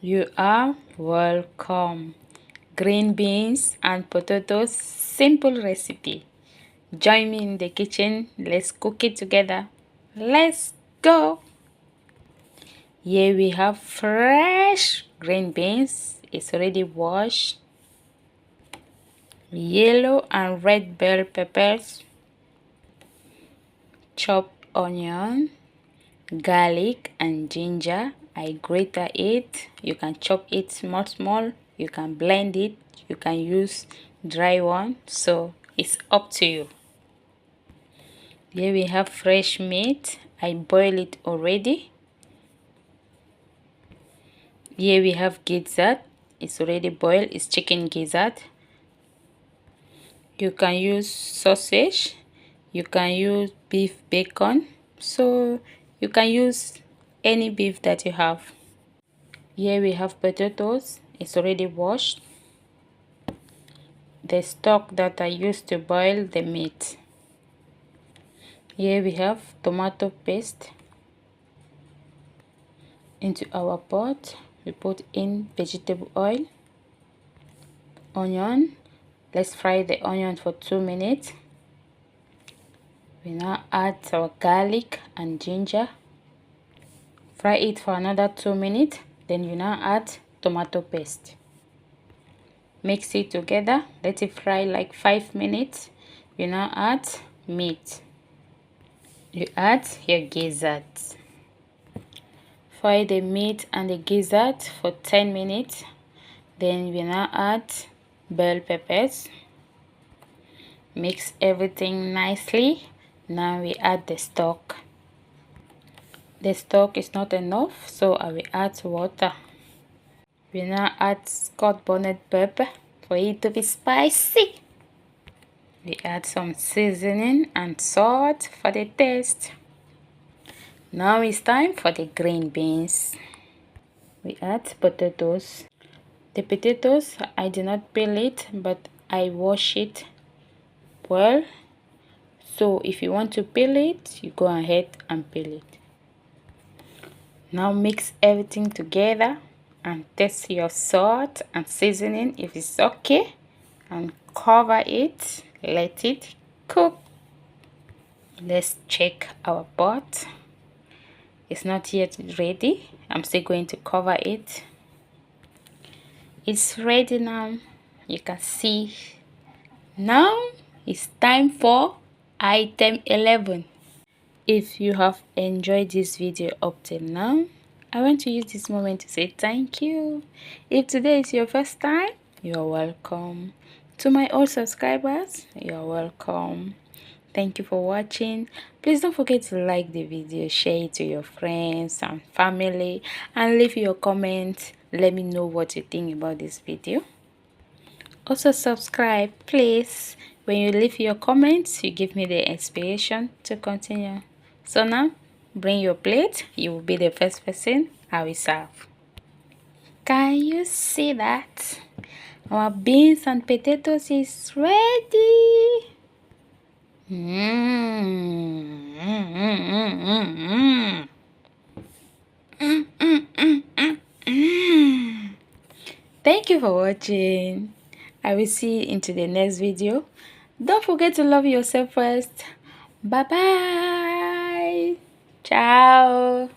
You are welcome. Green beans and potatoes, simple recipe. Join me in the kitchen. Let's cook it together. Let's go. Here we have fresh green beans. It's already washed. Yellow and red bell peppers. Chopped onion, garlic and ginger. I grated it. You can chop it small. You can blend it. You can use dry one. So it's up to you. Here we have fresh meat. I boil it already. Here we have gizzard. It's already boiled. It's chicken gizzard. You can use sausage. You can use beef bacon. So you can use any beef that you have. Here we have potatoes. It's already washed. The stock that I used to boil the meat. Here we have tomato paste. Into our pot, we put in vegetable oil, onion. Let's fry the onion for 2 minutes. We now add our garlic and ginger. Fry it for another 2 minutes. Then you now add tomato paste. Mix it together. Let it fry like 5 minutes. You now add meat. You add your gizzard. Fry the meat and the gizzard for 10 minutes. Then we now add bell peppers. Mix everything nicely. Now we add the stock. The stock is not enough, so I will add water. We now add Scotch bonnet pepper for it to be spicy. We add some seasoning and salt for the taste. Now it's time for the green beans. We add potatoes. The potatoes, I did not peel it, but I wash it well. So if you want to peel it, you go ahead and peel it. Now mix everything together and taste your salt and seasoning if it's okay, and cover it. Let it cook. Let's check our pot. It's not yet ready. I'm still going to cover it. It's ready now. You can see. Now it's time for item 11. If you have enjoyed this video up till now, I want to use this moment to say thank you. If today is your first time, you're welcome. To my old subscribers, you're welcome. Thank you for watching. Please don't forget to like the video, share it to your friends and family, and leave your comments. Let me know what you think about this video. Also subscribe, please. When you leave your comments, you give me the inspiration to continue. So now, bring your plate. You will be the first person I will serve. Can you see that? Our beans and potatoes is ready. Thank you for watching. I will see you into the next video. Don't forget to love yourself first. Bye bye. Ciao.